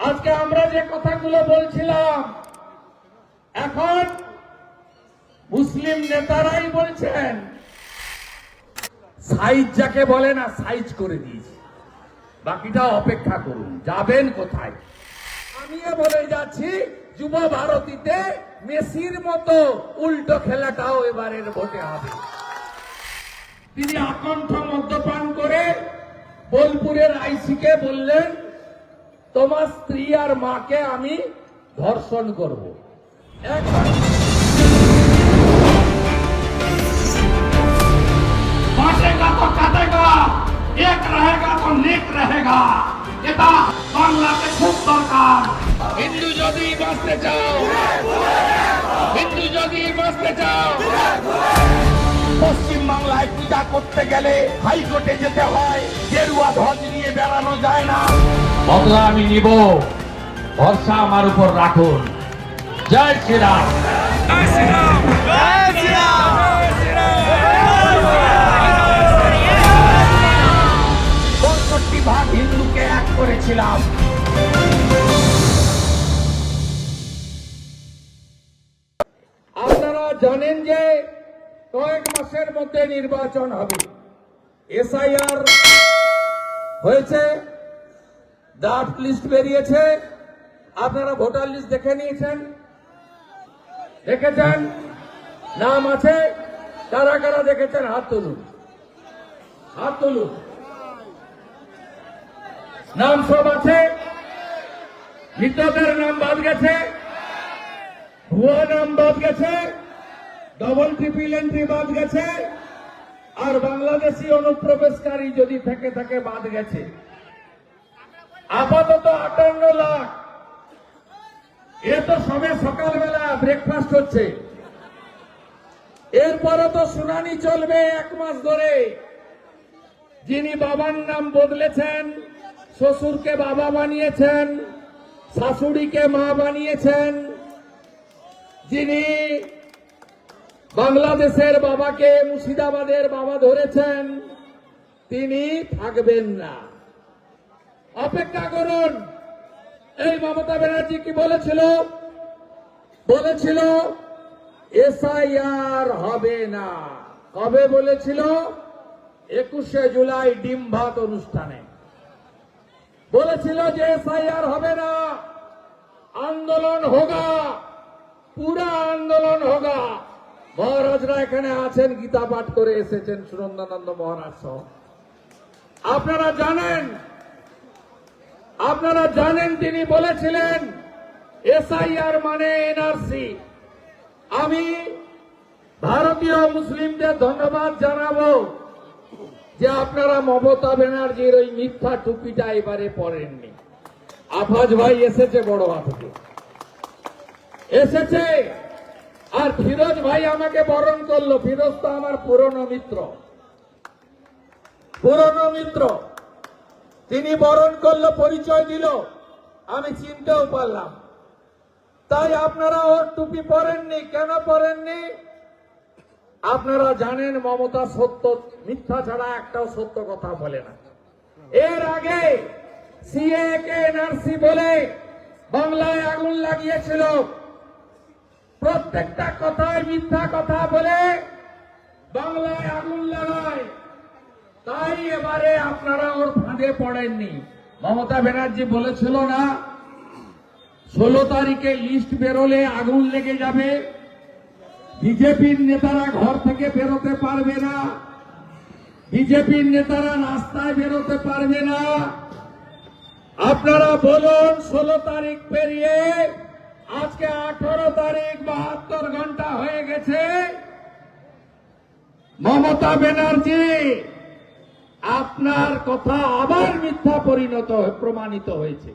আজকে আমরা যে কথাগুলো বলছিলাম এখন মুসলিম নেতারাই বলছেন সাইজ যাকে বলে না সাইজ করে দিয়েছে, বাকিটা অপেক্ষা করুন, যাবেন কোথায়। আমিও বলে যাচ্ছি যুব ভারতীতে মেসির মতো উল্টো খেলাটাও এবারের ভোটে হবে। তিনি আকণ্ঠ মদ্যপান করে বোলপুরের আইসিকে বললেন তোমার স্ত্রী আর মাকে আমি ধর্ষণ করব। बांटेगा तो काटेगा, एक रहेगा तो नेक रहेगा। এটা বাংলাতে খুব দরকার। হিন্দু যদি বাঁচতে চাও, হিন্দু যদি বাঁচতে চাও, পশ্চিম বাংলায় পূজা করতে গেলে হাইকোর্টে যেতে হয়, গেরুয়া ধ্বজ নিয়ে বেড়ানো যায় না। বদলা আমি নিব, ভরসা আমার উপর রাখুন। জয় শ্রীরাম। জয় শ্রীরাম। জয় শ্রীরাম। ৬৫ ভাগ হিন্দুকে এক করেছিলাম। আপনারা জানেন যে কয়েক মাসের মধ্যে নির্বাচন হবে। এসআইআর হয়েছে, ড্রাফট লিস্ট বেরিয়েছে। আপনারা ভোটার লিস্ট দেখে নিয়েছেন, দেখেছেন, নাম আছে। কারা কারা দেখেছেন হাত তুলুন, হাত তুলুন। নাম সব আছে, মৃতদের নাম বাদ গেছে, ভুয়া নাম বাদ গেছে, ডবল ট্রিপল এন্ট্রি বাদ গেছে, আর বাংলাদেশি অনুপ্রবেশকারী যদি থেকে থাকে বাদ গেছে। আপাতত 58 লাখ। এ তো সবে সকালবেলা ব্রেকফাস্ট হচ্ছে, এরপরে তো শুনানি চলবে 1 মাস ধরে। যিনি বাবার নাম বদলেছেন, শ্বশুরকে বাবা বানিয়েছেন, শাশুড়িকে মা বানিয়েছেন, যিনি বাংলাদেশের বাবাকে মুর্শিদাবাদের বাবা ধরেছেন, তিনি থাকবেন না। অপেক্ষা করুন। এই মমতা ব্যানার্জি কি বলেছিল? বলেছিল এসআইআর হবে না। কবে বলেছিল? 21শে জুলাই ডিম ভাত অনুষ্ঠানে বলেছিল যে এসআইআর হবে না, আন্দোলন হোগা, পুরা আন্দোলন হোগা। মহারাজরা এখানে আছেন, গীতা পাঠ করে এসেছেন, সুনন্দানন্দ মহারাজ সহ। আপনারা জানেন তিনি বলেছিলেন এসআইআর মানে এনআরসি। আমি ভারতীয় মুসলিমদের ধন্যবাদ জানাবো যে আপনারা মমতা ব্যানার্জির ওই মিথ্যা টুপিটা এবারে পরেননি। আফাজ ভাই এসেছে বড় হাতে, এসেছে। আর ফিরোজ ভাই আমাকে বরণ করলো। ফিরোজ তো আমার পুরনো মিত্র। তিনি বরণ করলো, পরিচয় দিল, আমি চিনতেও পারলাম। তাই আপনারা ওর টুপি পরেননি। কেন পরেননি? আপনারা জানেন মমতা সত্য, মিথ্যা ছাড়া একটাও সত্য কথা বলে না। এর আগে সিএ কে এনআরসি বলে বাংলায় আগুন লাগিয়েছিল। প্রত্যেকটা কথায় মিথ্যা কথা বলে বাংলায় আগুন লাগায়। তাই এবারে আপনারা ওর ফাঁদে পড়েননি। মমতা ব্যানার্জি বলেছিল না 16 তারিখে লিস্ট বেরোলে আগুন লেগে যাবে, বিজেপির নেতারা ঘর থেকে বেরোতে পারবে না, বিজেপির নেতারা রাস্তায় বেরোতে পারবে না। আপনারা বলুন 16 তারিখ পেরিয়ে আজকে 18 তারিখ, 72 ঘন্টা হয়ে গেছে। মমতা ব্যানার্জি আপনার কথা আবার মিথ্যা প্রমাণিত হয়েছে।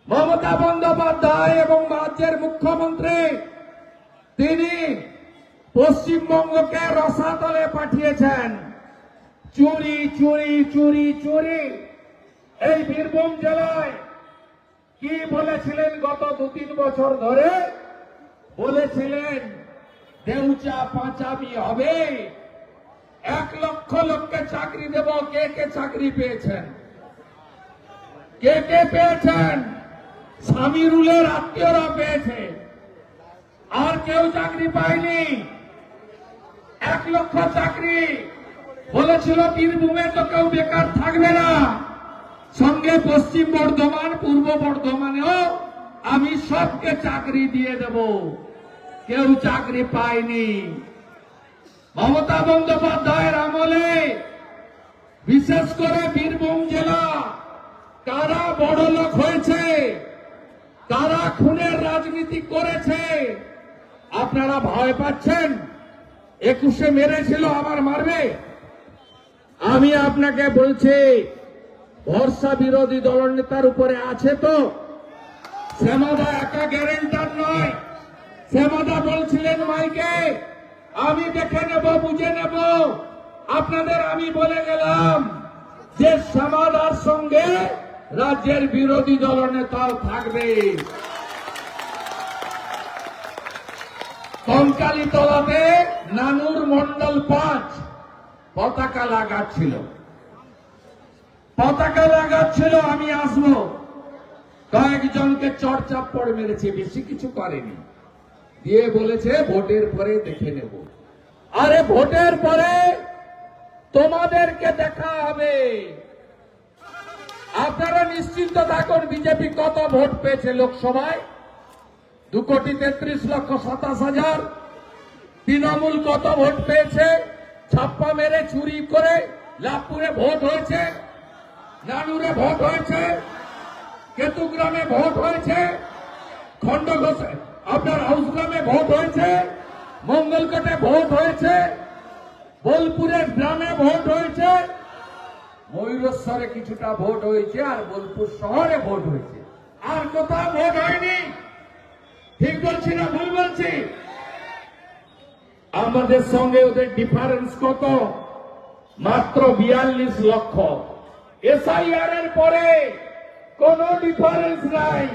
মমতা বন্দ্যোপাধ্যায় এবং রাজ্যের মুখ্যমন্ত্রী তিনি পশ্চিমবঙ্গকে রসাতলে পাঠিয়েছেন। চুরি চুরি চুরি চুরি। এই বীরভূম জেলায় কি বলেছিলেন গত 2-3 বছর ধরে? বলেছিলেন দেউচা পাঁচামি হবে, 1 লক্ষ লোককে চাকরি দেব। কে কে চাকরি পেয়েছেন? কে কে পেয়েছেন? সামিরুলের আত্মীয়রা পেয়েছে, আর কেউ চাকরি পায়নি। 1 লক্ষ চাকরি বলেছিল বীরভূমে, তো কেউ বেকার থাকবে না। সঙ্গে পশ্চিম বর্ধমান, পূর্ব বর্ধমানেও আমি সবকে চাকরি দিয়ে দেব। কেউ চাকরি পায়নি। মমতা বন্দ্যোপাধ্যায়ের আমলে বিশেষ করে বীরভূম জেলা কারা বড়লোক হয়েছে, কারা খুনের রাজনীতি করেছে, আপনারা ভয় পাচ্ছেন? 21-এ মেরেছিল, আবার মারবে? আমি আপনাকে বলছি, ভরসা বিরোধী দলনেতার উপরে আছে তো। শ্যামাদা একা গ্যারেন্টার নয়। শ্যামাদা বলছিলেন মাইকে, আমি দেখে নেব, বুঝে নেব। আপনাদের আমি বলে গেলাম যে শ্যামাদার সঙ্গে রাজ্যের বিরোধী দলনেতাও থাকবে। কঙ্কালীতলাতে নানুর মন্ডল 5 পতাকা লাগাচ্ছিল। আমি আসবো, কয়েকজনকে চড়চাপ্পড় মেরেছে, বেশি কিছু করেনি। দিয়ে বলেছে ভোটের পরে দেখে নেব। আরে ভোটের পরে তোমাদেরকে দেখা হবে। আপনারা নিশ্চিন্ত থাকুন, বিজেপি কত ভোট পেয়েছে লোকসভায়? 2,33,27,000। তৃণমূল কত ভোট পেয়েছে? ছাপ্পা মেরে চুরি করে লাভপুরে ভোট হয়েছে, নানুরে ভোট হয়েছে, কেতুগ্রামে ভোট হয়েছে, খন্ডঘোষে আপনার হাউসগ্রামে ভোট হয়েছে, মঙ্গলকোটে ভোট হয়েছে, বোলপুরের গ্রামে ভোট হয়েছে, ময়ূরেশ্বরে কিছুটা ভোট হয়েছে, আর বোলপুর শহরে ভোট হয়েছে। আর কোথাও ভোট হয়নি। ঠিক বলছি না ভুল বলছি? আমাদের সঙ্গে ওদের ডিফারেন্স কত? মাত্র 42 লক্ষ। এসআইআর এর পরে কোন ডিফারেন্স নাই।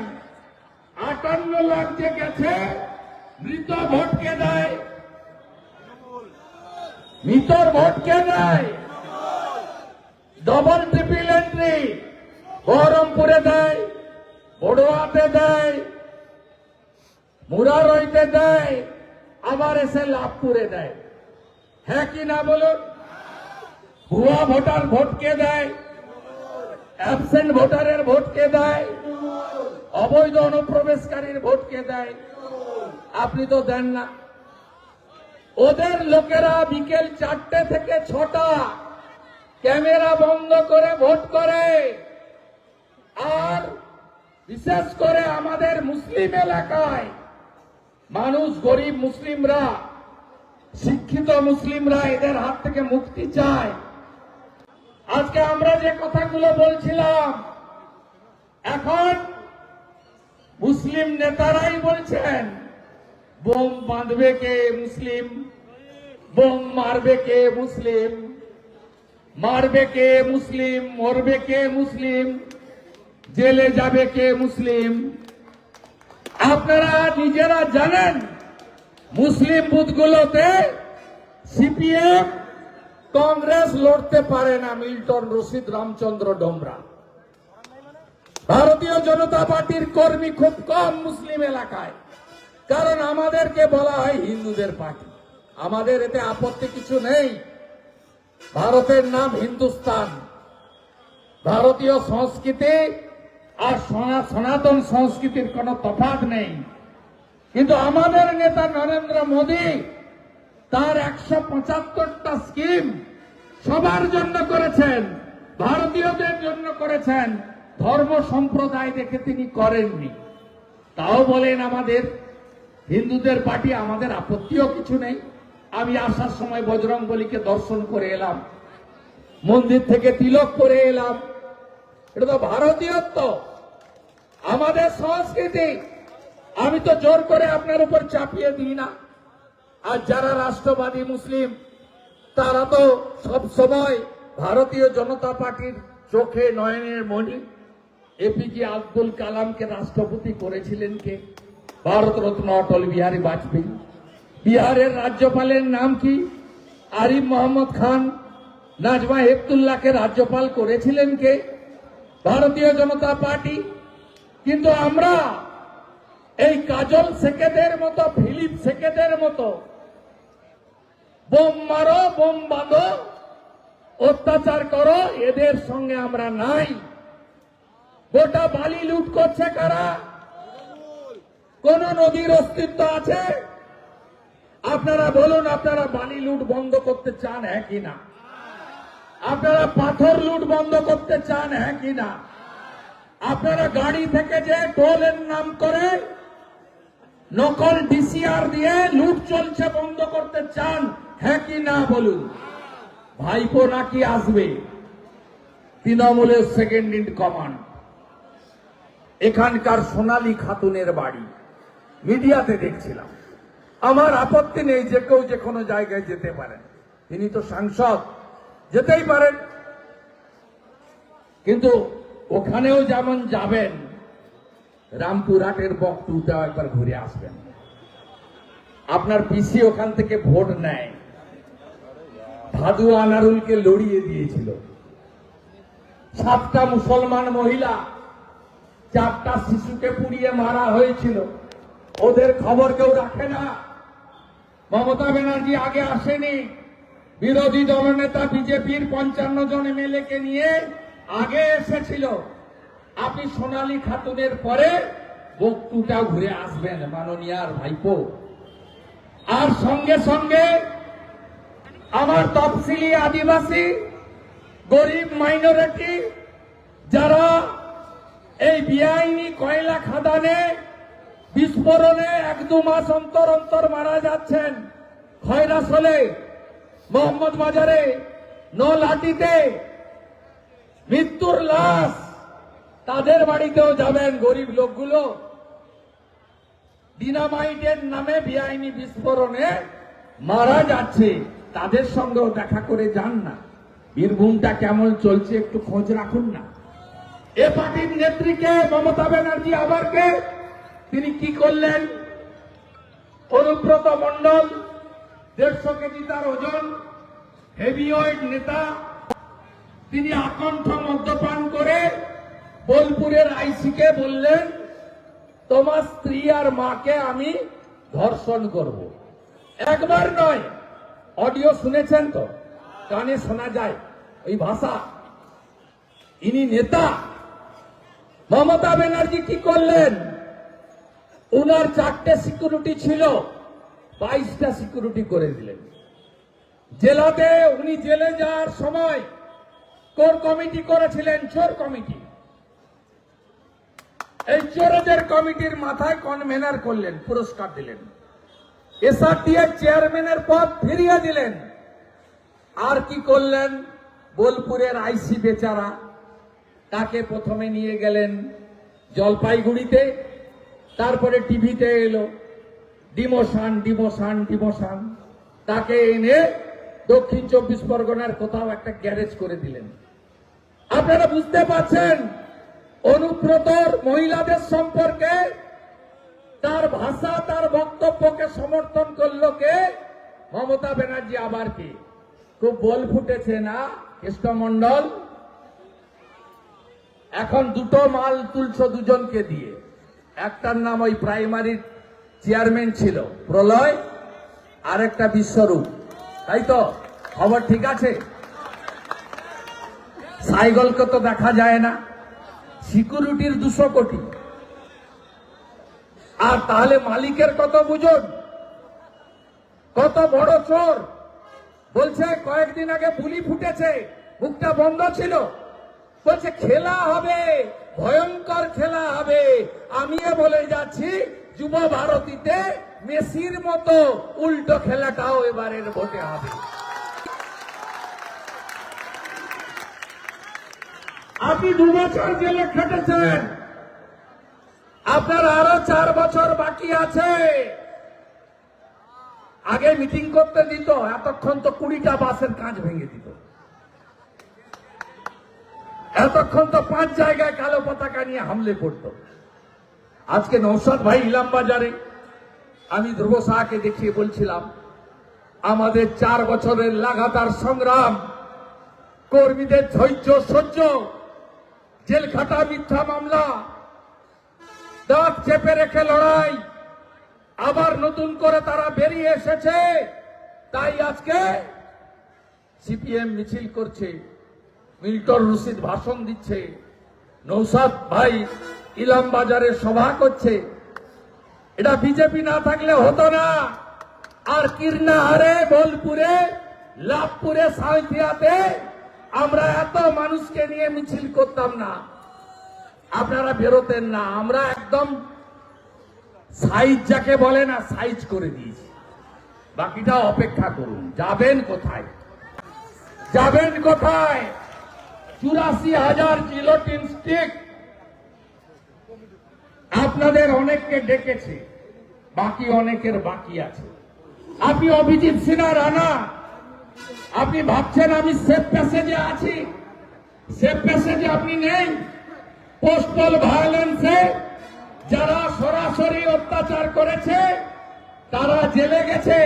58 লাখ যে গেছে, মৃত ভোটকে দেয়, মৃতর ভোটকে দেয়। ডবল ট্রিপল এন্ট্রি বহরমপুরে দেয়, বড়ুয়াতে দেয়, মুরারইতে দেয়, আবার এসে লাভপুরে দেয়। হ্যাঁ কি না বলুন? ভুয়া ভোটার ভোটকে দেয়, অ্যাবসেন্ট ভোটারের ভোটকে দেয়, অবৈধ অনুপ্রবেশকারীর ভোটকে দেয়। আপনি তো দেন না। ওদের লোকেরা বিকেল 4টে থেকে 6টা ক্যামেরা বন্ধ করে ভোট করে। আর বিশেষ করে আমাদের মুসলিম এলাকায় মানুষ, গরিব মুসলিমরা, শিক্ষিত মুসলিমরা এদের হাত থেকে মুক্তি চায়। আজকে আমরা যে কথাগুলো বলছিলাম, এখন মুসলিম নেতারাই বলছেন বোম বাঁধবে কে মুসলিম, বোম মারবে কে মুসলিম, মারবে কে মুসলিম, মরবে কে মুসলিম, জেলে যাবে কে মুসলিম। আপনারা নিজেরা জানেন মুসলিম বুথগুলোতে সিপিএম কংগ্রেস লড়তে পারে না। মিল্টন রশিদ, রামচন্দ্র ডোমরা, ভারতীয় জনতা পার্টির কর্মী খুব কম মুসলিম এলাকায়। কারণ আমাদেরকে বলা হয় হিন্দুদের পার্টি। আমাদের এতে আপত্তি কিছু নেই। ভারতের নাম হিন্দুস্তান। ভারতীয় সংস্কৃতি আর সনাতন সংস্কৃতির কোনো তফাৎ নেই। কিন্তু আমাদের নেতা নরেন্দ্র মোদী তার 175টা স্কিম সবার জন্য করেছেন, ভারতীয়দের জন্য করেছেন, ধর্ম সম্প্রদায় দেখে তিনি করেননি। তাও বলেন আমাদের হিন্দুদের পার্টি, আমাদের আপত্তিও কিছু নেই। আমি আসার সময় বজরংবলীকে দর্শন করে এলাম, মন্দির থেকে তিলক করে এলাম। এটা তো ভারতীয়ত্ব, আমাদের সংস্কৃতি। আমি তো জোর করে আপনার উপর চাপিয়ে দিই না। আর যারা রাষ্ট্রবাদী মুসলিম তারা তো সব সময় ভারতীয় জনতা পার্টির চোখে নয়নের মণি। এপিজে আব্দুল কালামকে রাষ্ট্রপতি করেছিলেন কে? ভারতরত্ন অটল বিহারী বাজপেয়ী। বিহারের রাজ্যপালের নাম কি? আরিফ মোহাম্মদ খান। নাজমা হেপতুল্লাহকে রাজ্যপাল করেছিলেন কে? ভারতীয় জনতা পার্টি। কিন্তু আমরা এই কাজল শেখেদের মতো, ফিলিপ শেখেদের মতো বোম মারো, বোম বাঁধো, অত্যাচার করো, এদের সঙ্গে আমরা নাই। গোটা বালি লুট করছে কারা? কোন নদীর অস্তিত্ব আছে? আপনারা বলুন, আপনারা বালি লুট বন্ধ করতে চান, হ্যাঁ কি না? আপনারা পাথর লুট বন্ধ করতে চান, হ্যাঁ কি না? আপনারা গাড়ি থেকে যে টোলের নাম করে নকল ডিসিআর দিয়ে লুট চলছে বন্ধ করতে চান, হ্যাঁ কি না বলুন? ভাইপো নাকি আসবে তৃণমূলের সেকেন্ড ইন কমান্ড, এখানকার সোনালী খাতুনের বাড়ি মিডিয়াতে দেখছিলাম। আমার আপত্তি নেই, যে কেউ যে কোনো জায়গায় যেতে পারেন, তিনি তো সাংসদ, যেতেই পারেন। কিন্তু ওখানেও যেমন যাবেন, রামপুরহাটের বকটুটাও একবার ঘুরে আসবেন। আপনার পিসি ওখান থেকে ভোট নেয়, ভাদু আনারুলকে লড়িয়ে দিয়েছিল। 7টা মুসলমান মহিলা, 4টা শিশুকে পুড়িয়ে মারা হয়েছিল। ওদের খবর কেউ রাখে না। মমতা ব্যানার্জি আগে আসেনি, বিরোধী দলনেতা বিজেপির 55 জন এমএলএ-কে নিয়ে আগে এসেছিল। আপনি সোনালী খাতুনের পরে বকটুটা ঘুরে আসবেন মাননীয়ার ভাইপো। আর সঙ্গে সঙ্গে আমার তফসিলি আদিবাসী, গরিব মাইনরিটি যারা এই বেআইনি কয়লা খাদানে বিস্ফোরণে 1-2 মাস অন্তর অন্তর মারা যাচ্ছেন, খয়রাসলে, মোহাম্মদ বাজারে, নলাটিতে মৃত্যুর লাশ, তাদের বাড়িতেও যাবেন। গরিব লোকগুলো ডিনামাইটের নামে বেআইনি বিস্ফোরণে মারা যাচ্ছে, তাদের সঙ্গেও দেখা করে যান না। বীরভূমটা কেমন চলছে একটু খোঁজ রাখুন না। এ পার্টির নেত্রীকে মমতা ব্যানার্জি আবারকে তিনি কি করলেন? অনুব্রত মণ্ডল 150 কেজি তার ওজন, হেভিওয়েট নেতা, তিনি আকণ্ঠ মদ্যপান করে বোলপুরের আইসিকে বললেন, তোমার স্ত্রী আর মাকে আমি ধর্ষণ করব। একবার নয়, অডিও শুনেছেন তো, কানে শোনা যায় ওই ভাষা। ইনি নেতা। মমতা ব্যানার্জি কি করলেন? উনার 4টে সিকিউরিটি ছিল, 22টা সিকিউরিটি করে দিলেন। জেলাতে উনি জেলে যাওয়ার সময় কোর কমিটি করেছিলেন, চোর কমিটি। এই চোরদের কমিটির মাথায় কনভেনার করলেন, পুরস্কার দিলেন। এসআরটিএর চেয়ারম্যানের পদ ফিরিয়ে দিলেন। আর কি করলেন? বোলপুরের আইসি বেচারা, তাকে প্রথমে নিয়ে গেলেন জলপাইগুড়িতে, তারপরে টিভিতে এলো ডিমোশন ডিমোশন ডিমোশন, তাকে এনে দক্ষিণ 24 পরগনার কোথাও একটা গ্যারেজ করে দিলেন। আপনারা বুঝতে পারছেন অনুব্রতর মহিলাদের সম্পর্কে তার ভাষা, তার বক্তব্যকে সমর্থন করলো কে? মমতা ব্যানার্জি। আবার কি খুব বল ফুটেছে না কৃষ্ণমন্ডল? এখন 2টো মাল তুলছ দুজনকে দিয়ে। একটার নাম ওই প্রাইমারির চেয়ারম্যান ছিল প্রলয়, আর একটা বিশ্বরূপ, তাই তো? খবর ঠিক আছে? সাইকেলকে তো দেখা যায় না, সিকিউরিটির 200 কোটি। আর তাহলে মালিকের কত বুঝুন, কত বড় চোর। বলছে কয়েকদিন আগে বুলি ফুটেছে, মুখটা বন্ধ ছিল, বলছে খেলা হবে, ভয়ঙ্কর খেলা হবে। আমিও বলে যাচ্ছি যুব ভারতীতে মেসির মতো উল্টো খেলাটাও এবারের ভোটে হবে। আপনি 2 বছর জেলে খেটেছেন, আপনার আরো 4 বছর বাকি আছে। আগে মিটিং করতে দিত, এতক্ষণ তো 20টা বাসের কাঁচ ভেঙে দিত। এতক্ষণ তো 5 জায়গায় কালো পতাকা নিয়ে হামলে পড়তো। আজকে নৌসাদ ভাই ইলাম বাজারে আমি ধ্রুব সাহাকে দেখিয়ে বলছিলাম, আমাদের 4 বছরের লাগাতার সংগ্রাম, কর্মীদের ধৈর্য সহ্য, জেল খাটা, মিথ্যা মামলা, দাঁত চেপে রেখে লড়াই, আবার নতুন করে তারা বেরিয়ে এসেছে। তাই আজকে সিপিএম মিছিল করছে, মিল্টন রশিদ ভাষণ দিচ্ছে, নৌসাদ ভাই ইলাম বাজারে সভা করছে। এটা বিজেপি না থাকলে হতো না। আর কীর্ণাহারে, বোলপুরে, লাভপুরে, সাঁইথিয়াতে আমরা এত মানুষকে নিয়ে মিছিল করতাম না, আপনারা বেরোতেন না। আমরা একদম সাইজ যাকে বলে না, সাইজ করে দিয়েছি। বাকিটা অপেক্ষা করুন। যাবেন কোথায়? যাবেন কোথায়? 84,000 জিলোটিন স্টিক আপনাদের অনেককে ডেকেছে, বাকি অনেকের বাকি আছে। আপনি অভিজিৎ সিনহা রানা, আপনি ভাবছেন আমি সেফ প্যাসেজে আছি। সেফ প্যাসেজে আপনি নেই। পোস্টাল ভায়োলেন্সে যারা সরাসরি অত্যাচার করেছে তারা জেলে গেছে,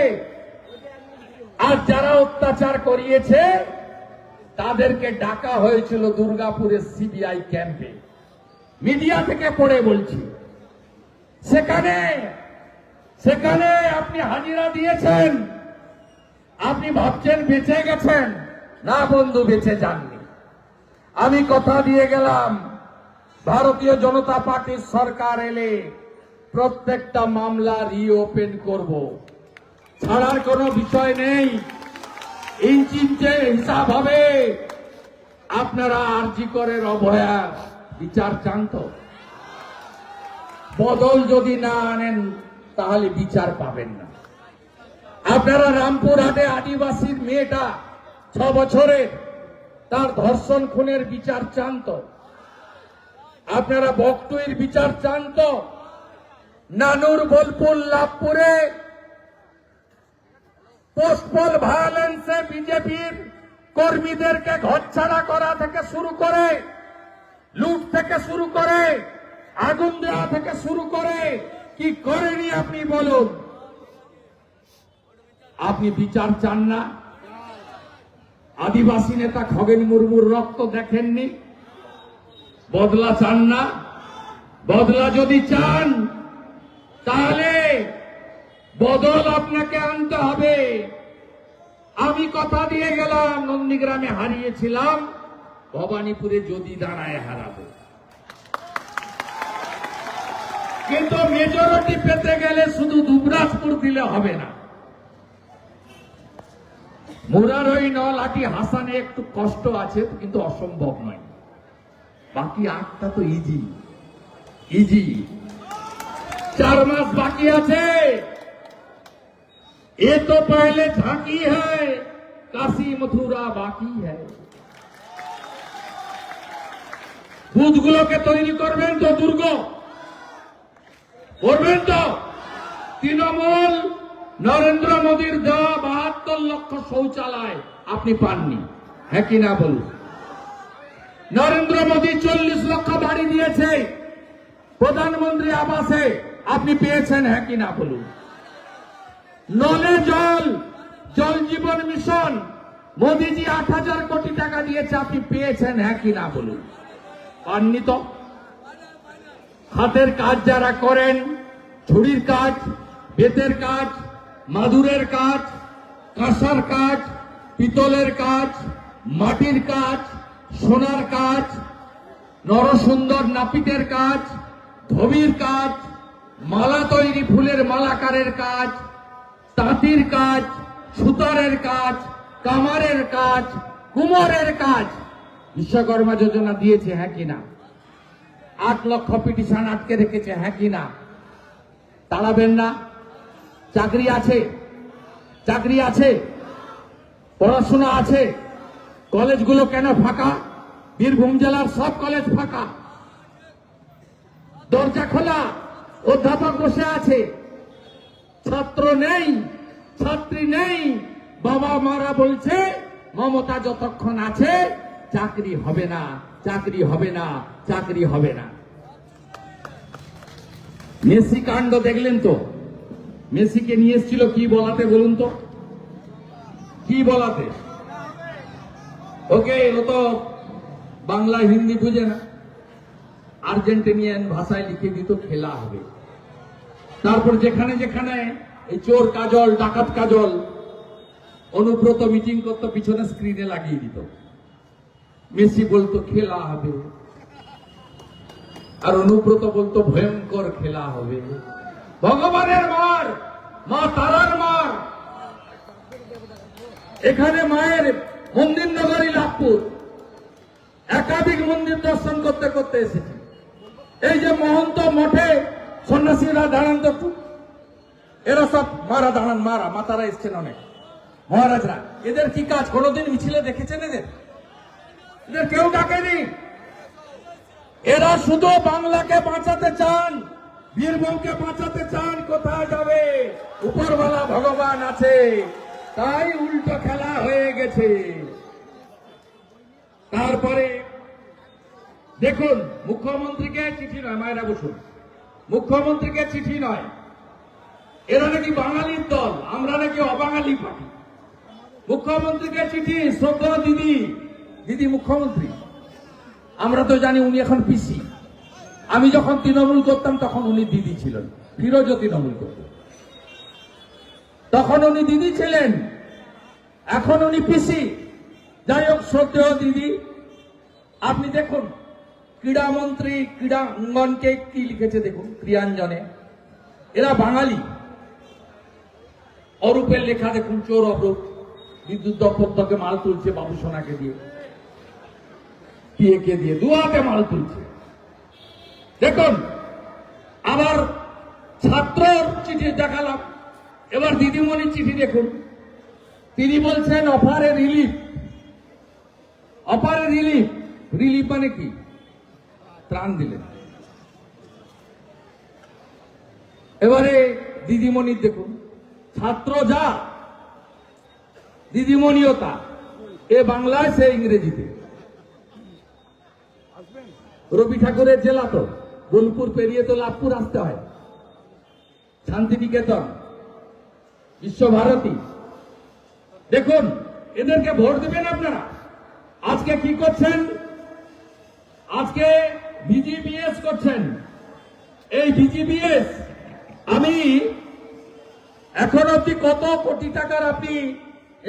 আর যারা অত্যাচার করিয়েছে তাদেরকে ডাকা হয়েছিল দুর্গাপুরের সিবিআই ক্যাম্পে। মিডিয়া থেকে পড়ে বলছি, সেখানে আপনি হাজিরা দিয়েছেন। আপনি ভাবছেন বেঁচে গেছেন। না বন্ধু, বেঁচে যাননি। আমি কথা দিয়ে গেলাম, ভারতীয় জনতা পার্টির সরকার এলে প্রত্যেকটা মামলা রিওপেন করব, ছাড়ার কোনো বিষয় নেই। ইঞ্চি ইঞ্চে হিসাব হবে। আপনারা আরজি করের অভয়া বিচার চান তো? বদল যদি না আনেন তাহলে বিচার পাবেন না। আপনারা রামপুরহাটে আদিবাসীর মেয়েটা 6 বছরের, তার ধর্ষণ খুনের বিচার চান তো? আপনারা বকটুইর বিচার চান তো? নানুর, বোলপুর, লাভপুরে পোস্টাল ভায়োলেন্সে বিজেপির কর্মীদেরকে ঘরছাড়া করা থেকে শুরু করে, লুট থেকে শুরু করে, আগুন দেওয়া থেকে শুরু করে কি করেনি আপনি বলুন? আপনি বিচার চান না? আদিবাসী নেতা খগেন মুর্মুর রক্ত দেখেননি? বদলা চান না? বদলা যদি চান তাহলে বদল আপনাকে আনতে হবে। আমি কথা দিয়ে গেলাম, নন্দীগ্রামে হারিয়েছিলাম, ভবানীপুরে যদি দাঁড়ায় হারাবো। কিন্তু মেজরিটি পেতে গেলে শুধু দুবরাজপুর দিলে হবে না। মুরারই, নলহাটি, হাসানে একটু কষ্ট আছে, কিন্তু অসম্ভব নয়। বাকি 8টা তো ইজি ইজি। 4 মাস বাকি আছে। ये तो पहले झांकी है, काशी मथुरा बाकी है। বুথগুলোকে তৈরি করবেন তো, দুর্গ করবেন তো? তৃণমূল নরেন্দ্র মোদীর দেওয়া 72 লক্ষ শৌচালয় আপনি পাননি, হ্যাঁ কি না বলুন? নরেন্দ্র মোদী 40 লক্ষ বাড়ি দিয়েছে প্রধানমন্ত্রী আবাসে, আপনি পেয়েছেন, হ্যাঁ কি না বলুন? নলে জল, জল জীবন মিশন মোদীজি 8,000 কোটি টাকা দিয়েছে, আপনি পেয়েছেন, হ্যাঁ কি না বলুন? পাননি তো। হাতের কাজ যারা করেন, ছুরির কাজ, বেতের কাজ, মাদুরের কাজ, কাঁসার কাজ, পিতলের কাজ, মাটির কাজ, সোনার কাজ, নরসুন্দর নাপিতের কাজ, ধবির কাজ, মালা তৈরি, ফুলের মালাকারের কাজ, তাঁতির কাজ, সুতারের কাজ, কামারের কাজ, কুমোরের কাজ বিশ্বকর্মা যোজনা দিয়েছে, হ্যাঁ কিনা? 8 লক্ষ পিটিশন আটকে রেখেছে, হ্যাঁ কিনা? তাড়াবেন না? চাকরি আছে, চাকরি আছে, পড়াশোনা আছে। কলেজগুলো কেন ফাঁকা? বীরভূম জেলার সব কলেজ ফাঁকা, দরজা খোলা, অধ্যাপক বসে আছে, ছাত্র নেই, ছাত্রী নেই। বাবা মারা বলছে মমতা যতক্ষণ আছে চাকরি হবে না, চাকরি হবে না, চাকরি হবে না। মেসি কাণ্ড দেখলেন তো? মেসিকে নিয়ে এসেছিল কি বলাতে বলুন তো? কি বলাতে? ওকে, ও তো বাংলা হিন্দি বুঝে না। আর্জেন্টিনিয়ান ভাষায় লিখে দিত খেলা হবে। তারপর যেখানে যেখানে এই চোর কাজল, ডাকাত কাজল, অনুব্রত মিটিং করতো, পিছনে স্ক্রিনে লাগিয়ে দিত। মেসি বলতো খেলা হবে, আর অনুব্রত বলতো ভয়ঙ্কর খেলা হবে। ভগবানের মার, মা তারার মার। এখানে মায়ের মন্দির নগরী লাভপুর, একাধিক মন্দির দর্শন করতে করতে এসেছি। এই যে মহন্ত মঠে সন্ন্যাসীরা দাঁড়ান তো একটু, এরা সব মারা দাঁড়ান, মারা মাতারা এসছেন অনেক মহারাজরা। এদের কি কাজ? কোনোদিন মিছিলে দেখেছেন এদের? এদের কেউ ডাকেনি। এরা শুধু বাংলাকে বাঁচাতে চান, বীরভূমকে বাঁচাতে চান। কোথায় যাবে? উপরওয়ালা ভগবান আছে, তাই উল্টো খেলা হয়ে গেছে। তারপরে দেখুন, মুখ্যমন্ত্রীকে চিঠি নয়, মায়েরা বসুন, মুখ্যমন্ত্রীকে চিঠি নয়। এরা নাকি বাঙালির দল, আমরা নাকি অবাঙালি পার্টি। মুখ্যমন্ত্রীকে চিঠি, শ্রদ্ধা দিদি, দিদি মুখ্যমন্ত্রী। আমরা তো জানি উনি এখন পিসি। আমি যখন তৃণমূল করতাম তখন উনি দিদি ছিলেন, ফিরোজও তৃণমূল করতেন, তখন উনি দিদি ছিলেন, এখন উনি পিসি। যাই হোক, শ্রদ্ধেয় দিদি, আপনি দেখুন ক্রীড়ামন্ত্রী ক্রীড়াঙ্গনকে কি লিখেছে দেখুন, ক্রিয়াঞ্জনে। এরা বাঙালি। অরূপের লেখা দেখুন, চোর অরূপ বিদ্যুৎ দপ্তর থেকে মাল তুলছে বাবু সোনাকে দিয়ে, পিএকে দিয়ে দুয়াতে মাল তুলছে। দেখুন, আবার ছাত্রর চিঠি দেখালাম, এবার দিদিমণির চিঠি দেখুন। তিনি বলছেন অফারে রিলিফ। অফারে রিলিফ, রিলিফ মানে কি? ত্রাণ দিলেন। এবারে দিদিমণির দেখুন, ছাত্র যা দিদিমণিও তা। এ বাংলায়, সে ইংরেজিতে। রবি ঠাকুরের জেলা তো, বোলপুর পেরিয়ে তো লাভপুর আসতে হয়। শান্তিনিকেতন, বিশ্বভারতী। দেখুন, এদেরকে ভোট দেবেন আপনারা। আজকে কি করছেন? আজকে বিজিবিএস করছেন। এই বিজিবিএস, আমি এখন অব্দি কত কোটি টাকার, আপনি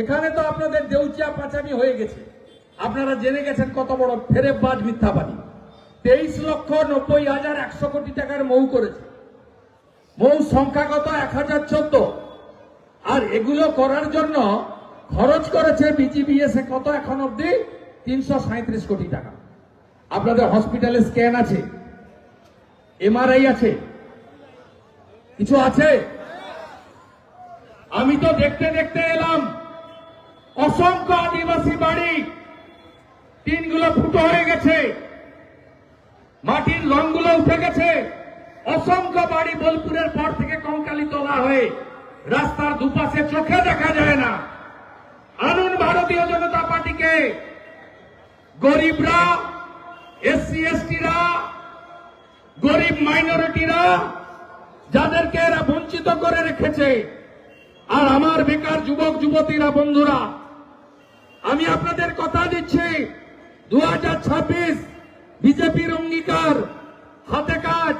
এখানে তো আপনাদের দেউচিয়া পাচামি হয়ে গেছে, আপনারা জেনে গেছেন কত বড় ফেরেববাজ মিথ্যাবাদী। 23,90,100 কোটি টাকার মৌ করেছে। মৌ সংখ্যা কত? 1014। আর এগুলো করার জন্য খরচ করেছে বিজিবিএস এ কত এখন অব্দি? 337 কোটি টাকা। আপনাদের হসপিটালে স্ক্যান আছে, এমআরআই আছে, কিছু আছে? আমি তো দেখতে দেখতে এলাম, অসংখ্য আদিবাসী বাড়ি টিনগুলো ফুটো হয়ে গেছে, মাটির লংগুলো উঠে গেছে। অসংখ্য বাড়ি বোলপুরের পর থেকে কঙ্কালি তোলা হয়ে রাস্তার দুপাশে, চোখে দেখা যায় না। আনুন ভারতীয় জনতা পার্টিকে। গরিবরা, এসসি এসটিরা, গরিব মাইনরিটিরা, যাদেরকে এরা বঞ্চিত করে রেখেছে। আর আমার বেকার যুবক যুবতীরা, বন্ধুরা, আমি আপনাদের কথা দিচ্ছি, 2026 বিজেপির অঙ্গীকার, হাতে কাজ,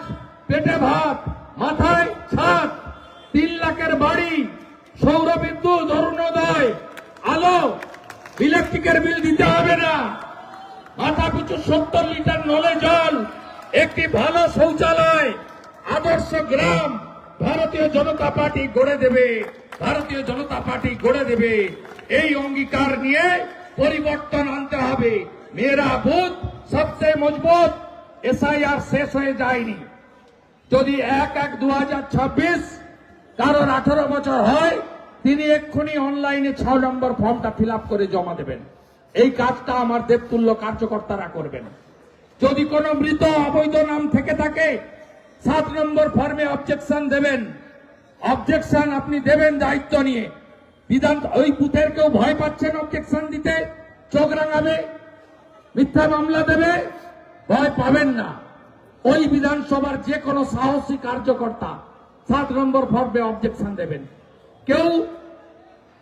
পেটে ভাত, মাথায় ছাদ, 3 লাখের বাড়ি, সৌর বিদ্যুৎ, অরুণোদয়, আলো, ইলেকট্রিকের বিল দিতে হবে না, মাথা পিছু 70 লিটার নলে জল, একটি ভালো শৌচালয়, আদর্শ গ্রাম ভারতীয় জনতা পার্টি গড়ে দেবে। ভারতীয় জনতা পার্টি গড়ে দেবে। এই অঙ্গীকার নিয়ে পরিবর্তন আনতে হবে। মেরা বুথ সবচেয়ে মজবুত। এসআইআর শেষ হয়ে যায়নি। যদি 1/1/2026 কারোর 18 বছর হয়, তিনি এক্ষুনি অনলাইনে 6 নম্বর ফর্মটা ফিল আপ করে জমা দেবেন। এই কাজটা আমার দেবতুল্য কার্যকর্তারা করবেন। যদি কোনো মৃত অবৈধ নাম থেকে থাকে, 7 নম্বর ফর্মে অবজেকশন দেবেন। অবজেকশন আপনি দেবেন দায়িত্ব নিয়ে। বিধান, ওই বুথের কেউ ভয় পাচ্ছেন অবজেকশন দিতে, চোখ রাঙাবে, মিথ্যা মামলা দেবে, ভয় পাবেন না। ওই বিধানসভার যে কোনো সাহসী কার্যকর্তা 7 নম্বর ফর্মে অবজেকশন দেবেন। কেউ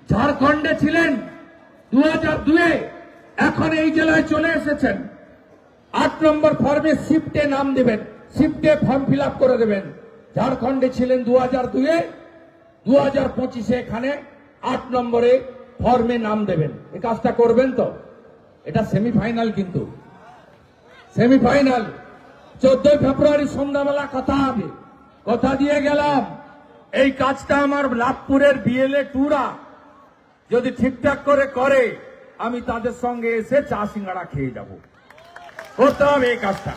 ঝাড়খণ্ডে ছিলেন 2002-এ, এখন এই জেলায় চলে এসেছেন, 8 নম্বর ফর্মে শিফটে নাম দেবেন, শিফটে ফর্ম ফিল আপ করে দেবেন। ঝাড়খণ্ডে ছিলেন 2002-এ, 2025-এ এখানে 8 নম্বরে ফর্মে নাম দেবেন। এই কাজটা করবেন তো? এটা সেমিফাইনাল, কিন্তু সেমিফাইনাল 14 ফেব্রুয়ারি সন্ধ্যাবেলা কথা হবে। কথা দিয়ে গেলাম, এই কাজটা আমার লাভপুরের বিএলএ টুরা যদি ঠিকঠাক করে আমি তাদের সঙ্গে এসে চা সিঙ্গাড়া খেয়ে যাব। করতে হবে এই কাজটা,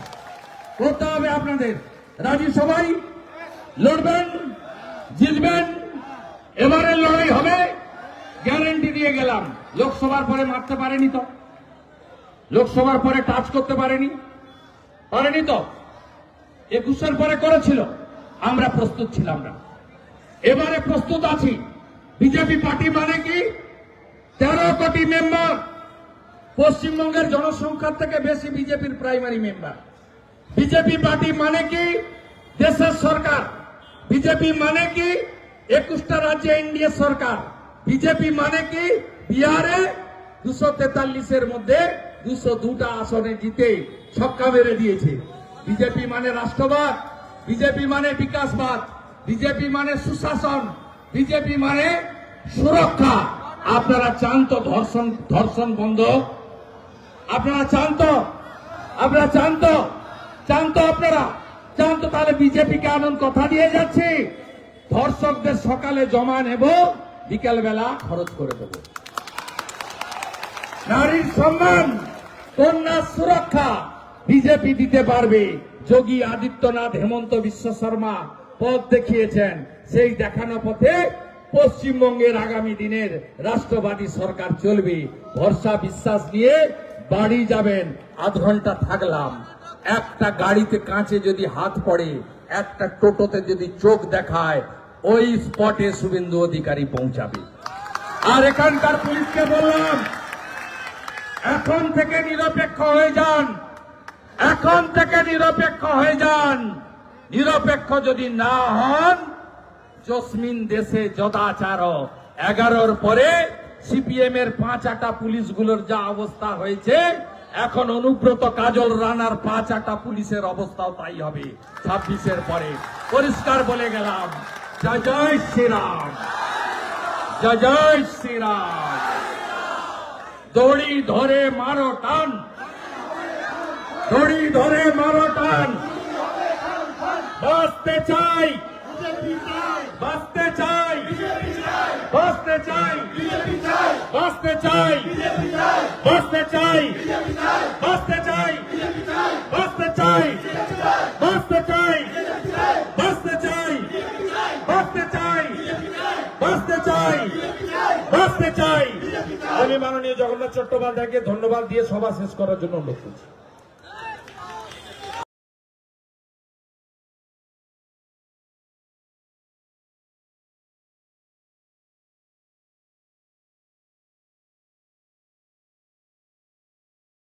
করতে হবে আপনাদের। রাজি সবাই? লড়বেন, জিতবেন, এবারের লড়াই হবে, গ্যারান্টি দিয়ে গেলাম। লোকসভার পরে মারতে পারেনি তো, লোকসভার পরে টাচ করতে পারেনি তো, 21-এর পরে করেছিল। আমরা প্রস্তুত ছিলাম না, এবারে প্রস্তুত আছি। বিজেপি পার্টি মানে কি? 13 কোটি মেম্বার, পশ্চিমবঙ্গের জনসংখ্যার থেকে বেশি বিজেপির প্রাইমারি মেম্বার। বিজেপি পার্টি মানে কি? দেশের সরকার। বিজেপি মানে কি? 21টা রাজ্যে এনডিএ সরকার। বিজেপি মানে কি? বিহারে 243-এর মধ্যে 202টা আসনে জিতে ছক্কা মেরে দিয়েছে। বিজেপি মানে রাষ্ট্রবাদ, বিজেপি মানে বিকাশবাদ, বিজেপি মানে সুশাসন, বিজেপি মানে সুরক্ষা। আপনারা চান তো ধর্ষণ বন্ধ? আপনারা চান তো? আপনারা চান তো? আপনারা চান তো? তাহলে বিজেপিকে আনন্দ কথা দিয়ে যাচ্ছি, ধর্ষকদের সকালে জমা নেব, বিকেল বেলা খরচ করে দেব। নারীর সম্মান, কন্যার সুরক্ষা বিজেপি দিতে পারবে। যোগী আদিত্যনাথ, হেমন্ত বিশ্ব শর্মা পথ দেখিয়েছেন, সেই দেখানো পথে পশ্চিমবঙ্গের আগামী দিনের রাষ্ট্রবাদী সরকার চলবে। ভরসা বিশ্বাস নিয়ে বাড়ি যাবেন। আধ ঘন্টা থাকলাম, একটা গাড়িতে কাঁচে যদি হাত পড়ে, একটা টোটোতে যদি চোখ দেখায়, ওই স্পটে শুভেন্দু অধিকারী পৌঁছাবে। আর এখানকার পুলিশকে বললাম, এখন থেকে নিরপেক্ষ হয়ে যান, এখন থেকে নিরপেক্ষ হয়ে যান। নিরপেক্ষ যদি না হন, জসমিন দেশে যদাচার। 11-র পরে সিপিএম এর 5-8টা পুলিশগুলোর যা অবস্থা হয়েছে, এখন অনুব্রত, কাজল রানার 5-8টা পুলিশের অবস্থাও তাই হবে 26-এর পরে। পরিষ্কার বলে গেলাম। জয় জয় শ্রীরাম, জয় জয় শ্রীরাম। দড়ি ধরে মারো টান, দড়ি ধরে মারো টান। বাঁচতে চাই, বাঁচতে চাই, বাঁচতে চাই, বাঁচতে চাই, বাঁচতে চাই, বাঁচতে চাই, বাঁচতে চাই, বাঁচতে চাই, বাঁচতে চাই, বাঁচতে চাই, বাঁচতে চাই, বাঁচতে চাই। আমি মাননীয় জগন্নাথ চট্টোপাধ্যায়কে ধন্যবাদ দিয়ে সভা শেষ করার জন্য অনুরোধ করছি।